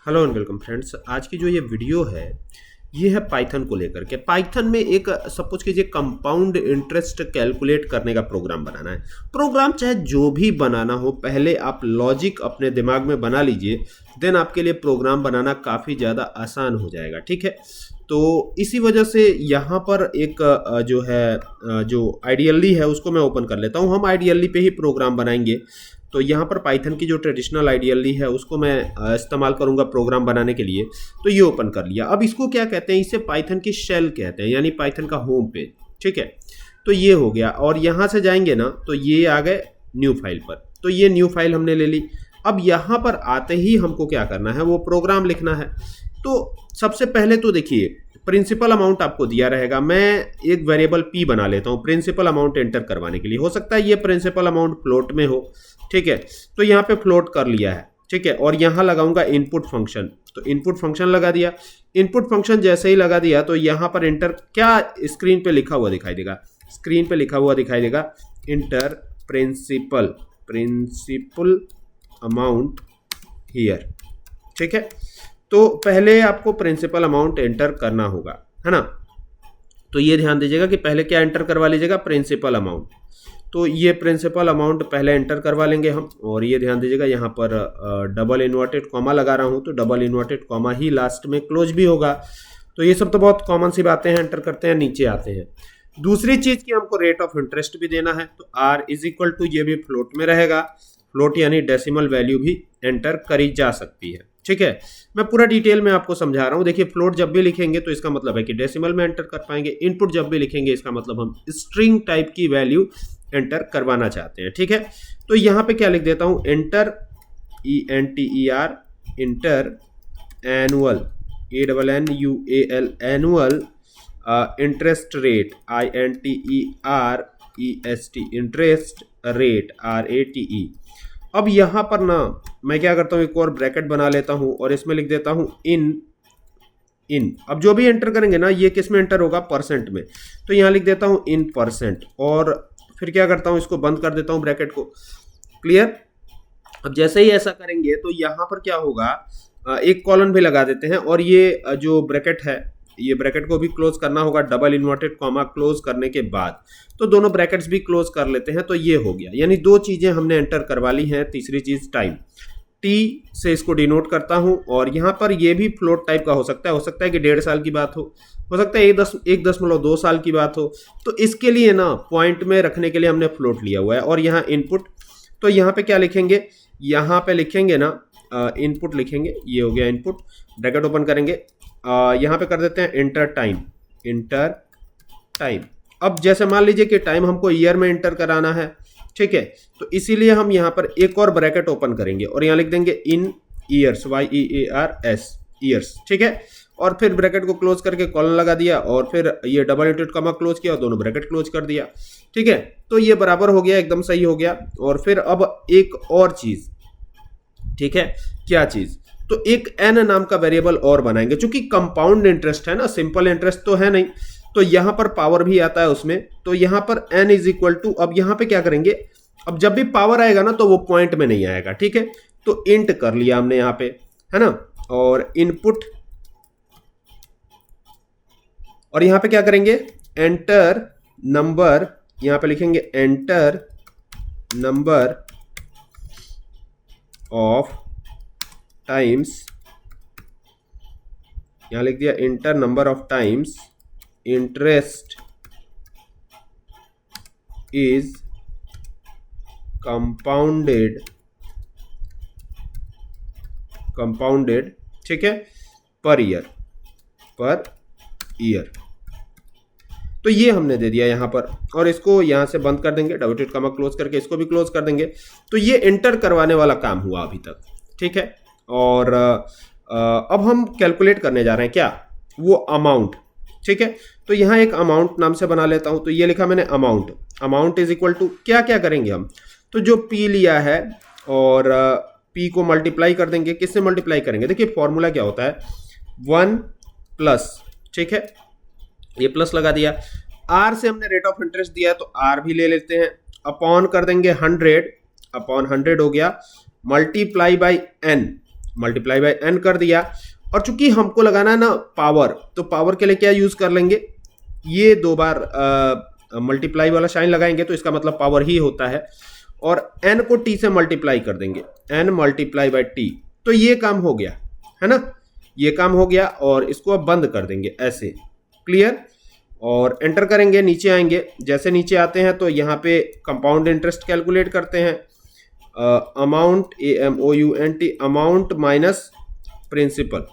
Hello and welcome friends. आज की जो ये वीडियो है ये है पाइथन को लेकर के। पाइथन में एक सपोज कीजिए कंपाउंड इंटरेस्ट कैलकुलेट करने का प्रोग्राम बनाना है। प्रोग्राम चाहे जो भी बनाना हो, पहले आप लॉजिक अपने दिमाग में बना लीजिए, देन आपके लिए प्रोग्राम बनाना काफ़ी ज़्यादा आसान हो जाएगा। ठीक है, तो इसी वजह से यहाँ पर एक जो है जो आइडियली है उसको मैं ओपन कर लेता हूँ। हम आइडियली पे ही प्रोग्राम बनाएंगे, तो यहाँ पर पाइथन की जो ट्रेडिशनल आइडियली है उसको मैं इस्तेमाल करूँगा प्रोग्राम बनाने के लिए। तो ये ओपन कर लिया। अब इसको क्या कहते हैं, इसे पाइथन की शेल कहते हैं, यानी पाइथन का होम पेज। ठीक है, तो ये हो गया और यहाँ से जाएंगे ना तो ये आ गए न्यू फाइल पर। तो ये न्यू फाइल हमने ले ली। अब यहाँ पर आते ही हमको क्या करना है, वो प्रोग्राम लिखना है। तो सबसे पहले तो देखिए, प्रिंसिपल अमाउंट आपको दिया रहेगा। मैं एक वेरिएबल p बना लेता हूँ प्रिंसिपल अमाउंट एंटर करवाने के लिए। हो सकता है ये प्रिंसिपल अमाउंट फ्लोट में हो। ठीक है, तो यहाँ पे फ्लोट कर लिया है। ठीक है, और यहाँ लगाऊंगा इनपुट फंक्शन। तो इनपुट फंक्शन लगा दिया। इनपुट फंक्शन जैसे ही लगा दिया तो यहाँ पर इंटर क्या स्क्रीन पे लिखा हुआ दिखाई देगा, स्क्रीन पे लिखा हुआ दिखाई देगा इंटर प्रिंसिपल अमाउंट हियर। ठीक है, तो पहले आपको प्रिंसिपल अमाउंट एंटर करना होगा, है ना। तो ये ध्यान दीजिएगा कि पहले क्या एंटर करवा लीजिएगा, प्रिंसिपल अमाउंट। तो ये प्रिंसिपल अमाउंट पहले एंटर करवा लेंगे हम। और ये ध्यान दीजिएगा यहाँ पर डबल इन्वर्टेड कॉमा लगा रहा हूँ, तो डबल इन्वर्टेड कॉमा ही लास्ट में क्लोज भी होगा। तो ये सब तो बहुत कॉमन सी बातें हैं। एंटर करते हैं, नीचे आते हैं। दूसरी चीज़ की हमको रेट ऑफ इंटरेस्ट भी देना है, तो आर इज इक्वल टू, ये भी फ्लोट में रहेगा। फ्लोट यानी डेसिमल वैल्यू भी एंटर करी जा सकती है। ठीक है, मैं पूरा डिटेल में आपको समझा रहा हूँ। देखिए, फ्लोट जब भी लिखेंगे तो इसका मतलब है कि डेसिमल में एंटर कर पाएंगे। इनपुट जब भी लिखेंगे इसका मतलब हम स्ट्रिंग टाइप की वैल्यू एंटर करवाना चाहते हैं। ठीक है, तो यहाँ पे क्या लिख देता हूँ, enter ENTER inter annual ANNUAL annual interest rate INTEREST interest rate RATE। अब यहाँ पर ना मैं क्या करता हूँ, एक और ब्रैकेट बना लेता हूँ और इसमें लिख देता हूँ इन। अब जो भी एंटर करेंगे ना, ये किस में एंटर होगा, परसेंट में। तो यहाँ लिख देता हूँ इन परसेंट और फिर क्या करता हूँ, इसको बंद कर देता हूँ ब्रैकेट को। क्लियर। अब जैसे ही ऐसा करेंगे तो यहाँ पर क्या होगा, एक कॉलन भी लगा देते हैं और ये जो ब्रैकेट है, ये ब्रैकेट को भी क्लोज करना होगा डबल इन्वर्टेड कॉमा क्लोज करने के बाद। तो दोनों ब्रैकेट्स भी क्लोज कर लेते हैं। तो ये हो गया, यानी दो चीजें हमने एंटर करवा ली हैं। तीसरी चीज टाइम, टी से इसको डिनोट करता हूं। और यहाँ पर ये भी फ्लोट टाइप का हो सकता है। कि 1.5 साल की बात हो सकता है 1.2 साल की बात हो। तो इसके लिए ना पॉइंट में रखने के लिए हमने फ्लोट लिया हुआ है। और यहाँ इनपुट, तो यहाँ पे क्या लिखेंगे, यहाँ पे लिखेंगे ना इनपुट लिखेंगे। ये हो गया इनपुट, ब्रैकेट ओपन करेंगे। यहाँ पे कर देते हैं इंटर टाइम। अब जैसे मान लीजिए कि टाइम हमको ईयर में इंटर कराना है। ठीक है, तो इसीलिए हम यहाँ पर एक और ब्रैकेट ओपन करेंगे और यहाँ लिख देंगे इन ईयर्स YEARS ईयर्स। ठीक है, और फिर ब्रैकेट को क्लोज करके कॉलन लगा दिया और फिर ये डबल इन्वर्टेड कॉमा क्लोज किया और दोनों ब्रैकेट क्लोज कर दिया। ठीक है, तो ये बराबर हो गया, एकदम सही हो गया। और फिर अब एक और चीज, ठीक है, क्या चीज, तो एक n नाम का वेरिएबल और बनाएंगे। चूंकि कंपाउंड इंटरेस्ट है ना, सिंपल इंटरेस्ट तो है नहीं, तो यहां पर पावर भी आता है उसमें। तो यहां पर n इज इक्वल टू, अब यहां पे क्या करेंगे, अब जब भी पावर आएगा ना तो वो पॉइंट में नहीं आएगा। ठीक है, तो इंट कर लिया हमने यहां पे, है ना। और इनपुट, और यहां पे क्या करेंगे, एंटर नंबर, यहां पे लिखेंगे एंटर नंबर ऑफ टाइम्स, यहां लिख दिया inter number of times interest is compounded. ठीक है, पर ईयर। तो ये हमने दे दिया यहाँ पर और इसको यहाँ से बंद कर देंगे, डबल इन्वर्टेड कॉमा क्लोज करके इसको भी क्लोज कर देंगे। तो ये एंटर करवाने वाला काम हुआ अभी तक। ठीक है, और अब हम कैलकुलेट करने जा रहे हैं क्या, वो अमाउंट। ठीक है, तो यहाँ एक अमाउंट नाम से बना लेता हूँ। तो ये लिखा मैंने अमाउंट इज इक्वल टू, क्या क्या करेंगे हम, तो जो P लिया है और P को मल्टीप्लाई कर देंगे। किससे मल्टीप्लाई करेंगे, देखिए फॉर्मूला क्या होता है, 1 प्लस। ठीक है, ये प्लस लगा दिया। R से हमने रेट ऑफ इंटरेस्ट दिया है तो R भी ले लेते हैं, अपॉन कर देंगे 100 अपॉन 100 हो गया, multiply by N। Multiply by n कर दिया। और चूंकि हमको लगाना है ना पावर, तो पावर के लिए क्या यूज कर लेंगे, ये 2 बार मल्टीप्लाई वाला साइन लगाएंगे तो इसका मतलब पावर ही होता है, और n को t से मल्टीप्लाई कर देंगे, n मल्टीप्लाई बाय t। तो ये काम हो गया है ना, ये काम हो गया, और इसको अब बंद कर देंगे ऐसे। क्लियर? और एंटर करेंगे, नीचे आएंगे। जैसे नीचे आते हैं तो यहाँ पे कंपाउंड इंटरेस्ट कैलकुलेट करते हैं। Amount AMOUNT, amount minus principal,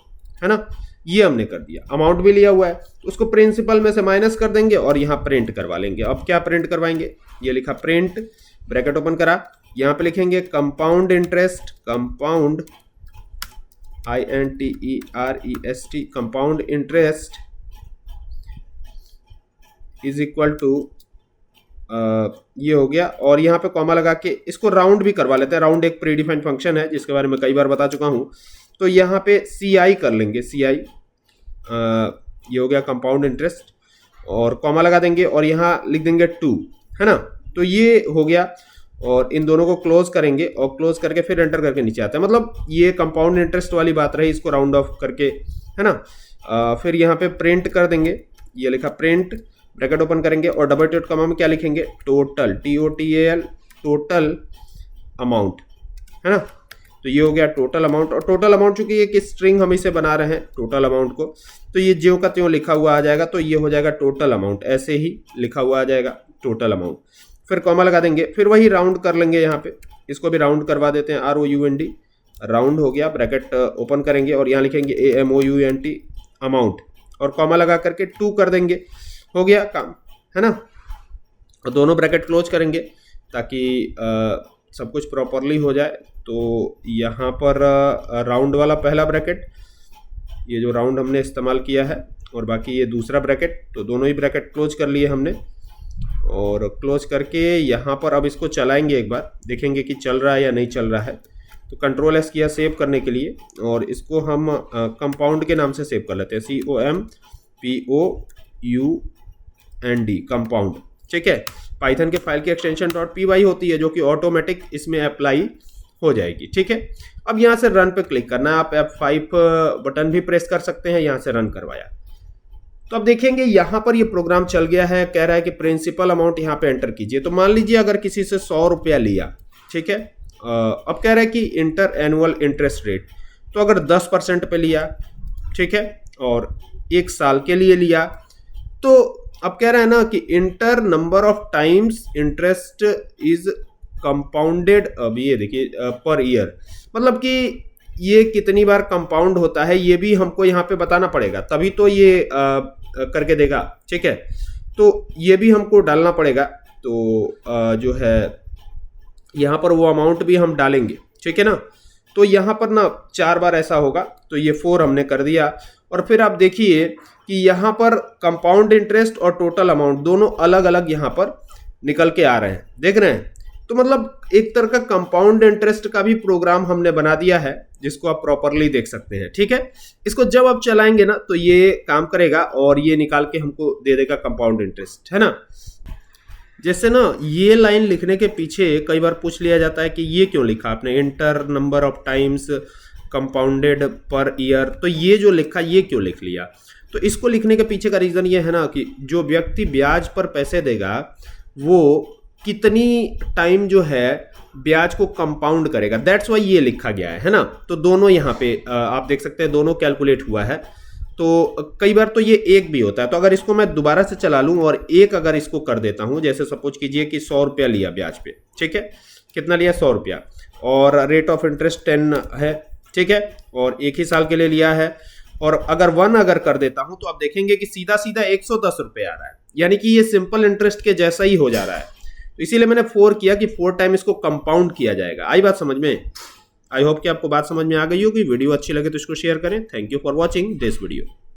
है ना, ये हमने कर दिया। अमाउंट भी लिया हुआ है तो उसको प्रिंसिपल में से माइनस कर देंगे और यहाँ प्रिंट करवा लेंगे। अब क्या प्रिंट करवाएंगे, ये लिखा प्रिंट, ब्रैकेट ओपन करा, यहाँ पे लिखेंगे compound interest, compound INTEREST, compound interest is equal to, ये हो गया। और यहाँ पे कॉमा लगा के इसको राउंड भी करवा लेते हैं। राउंड एक प्रीडिफाइंड फंक्शन है जिसके बारे में कई बार बता चुका हूँ। तो यहाँ पे CI कर लेंगे, CI, ये हो गया कंपाउंड इंटरेस्ट, और कॉमा लगा देंगे और यहाँ लिख देंगे 2, है ना। तो ये हो गया, और इन दोनों को क्लोज करेंगे, और क्लोज करके फिर एंटर करके नीचे आते हैं। मतलब ये कंपाउंड इंटरेस्ट वाली बात रही, इसको राउंड ऑफ करके, है ना। फिर यहाँ पे प्रिंट कर देंगे, ये लिखा प्रिंट, ब्रैकेट ओपन करेंगे और डबल डॉट कॉमा में क्या लिखेंगे, टोटल, TOTAL, टोटल अमाउंट, है ना। तो ये हो गया टोटल अमाउंट। और टोटल अमाउंट चूंकि एक स्ट्रिंग हम इसे बना रहे हैं टोटल अमाउंट को, तो ये ज्यों का त्यों लिखा हुआ आ जाएगा। तो ये हो जाएगा टोटल अमाउंट, ऐसे ही लिखा हुआ आ जाएगा टोटल अमाउंट। फिर कॉमा लगा देंगे, फिर वही राउंड कर लेंगे, यहाँ पे इसको भी राउंड करवा देते हैं, ROUND, राउंड हो गया। ब्रैकेट ओपन करेंगे और यहाँ लिखेंगे AMOUNT, अमाउंट, और कॉमा लगा करके 2 कर देंगे, हो गया काम, है ना। और दोनों ब्रैकेट क्लोज करेंगे ताकि सब कुछ प्रॉपरली हो जाए। तो यहाँ पर राउंड वाला पहला ब्रैकेट, ये जो राउंड हमने इस्तेमाल किया है, और बाकी ये दूसरा ब्रैकेट, तो दोनों ही ब्रैकेट क्लोज कर लिए हमने। और क्लोज करके यहाँ पर अब इसको चलाएंगे, एक बार देखेंगे कि चल रहा है या नहीं चल रहा है। तो कंट्रोल S किया सेव करने के लिए, और इसको हम कंपाउंड के नाम से सेव कर लेते हैं, COMPOUND, कंपाउंड, ठीक है। पाइथन के फाइल की एक्सटेंशन .py होती है जो कि ऑटोमेटिक इसमें अप्लाई हो जाएगी, ठीक है। अब यहाँ से रन पे क्लिक करना है, आप F5 बटन भी प्रेस कर सकते हैं, यहाँ से रन करवाया। तो अब देखेंगे यहाँ पर ये प्रोग्राम चल गया है, कह रहा है कि प्रिंसिपल अमाउंट यहाँ पे एंटर कीजिए। तो मान लीजिए अगर किसी से 100 रुपया लिया, ठीक है, अब कह रहा है कि इंटर एनुअल इंटरेस्ट रेट, तो अगर 10% पे लिया, ठीक है, और 1 साल के लिए लिया, तो अब कह रहा है ना कि inter number of times interest is compounded, अब ये देखिए पर ईयर, मतलब कि ये कितनी बार कंपाउंड होता है ये भी हमको यहाँ पे बताना पड़ेगा, तभी तो ये करके देगा, ठीक है। तो ये भी हमको डालना पड़ेगा। तो जो है यहाँ पर वो अमाउंट भी हम डालेंगे, ठीक है ना। तो यहाँ पर ना 4 बार ऐसा होगा, तो ये 4 हमने कर दिया। और फिर आप देखिए कि यहाँ पर कंपाउंड इंटरेस्ट और टोटल अमाउंट दोनों अलग अलग यहाँ पर निकल के आ रहे हैं, देख रहे हैं। तो मतलब एक तरह का कंपाउंड इंटरेस्ट का भी प्रोग्राम हमने बना दिया है, जिसको आप प्रॉपरली देख सकते हैं, ठीक है। इसको जब आप चलाएंगे ना तो ये काम करेगा और ये निकाल के हमको दे देगा कंपाउंड इंटरेस्ट, है ना। जैसे ना ये लाइन लिखने के पीछे कई बार पूछ लिया जाता है कि ये क्यों लिखा आपने, inter number of times compounded per year, तो ये जो लिखा ये क्यों लिख लिया। तो इसको लिखने के पीछे का रीज़न ये है ना कि जो व्यक्ति ब्याज पर पैसे देगा वो कितनी टाइम जो है ब्याज को कंपाउंड करेगा, दैट्स वाई ये लिखा गया है ना। तो दोनों यहाँ पे आप देख सकते हैं दोनों कैलकुलेट हुआ है। तो कई बार तो ये 1 भी होता है। तो अगर इसको मैं दोबारा से चला लूँ और 1 अगर इसको कर देता हूँ, जैसे सपोज कीजिए कि 100 रुपया लिया ब्याज पे, ठीक है, कितना लिया 100 रुपया, और रेट ऑफ इंटरेस्ट 10 है, ठीक है, और 1 ही साल के लिए लिया है। और अगर 1 अगर कर देता हूं तो आप देखेंगे कि सीधा सीधा 110 रुपये आ रहा है, यानी कि ये सिंपल इंटरेस्ट के जैसा ही हो जा रहा है। तो इसीलिए मैंने 4 किया कि 4 टाइम इसको कंपाउंड किया जाएगा। आई बात समझ में? आई होप कि आपको बात समझ में आ गई होगी। वीडियो अच्छी लगे तो इसको शेयर करें। Thank you for watching this video.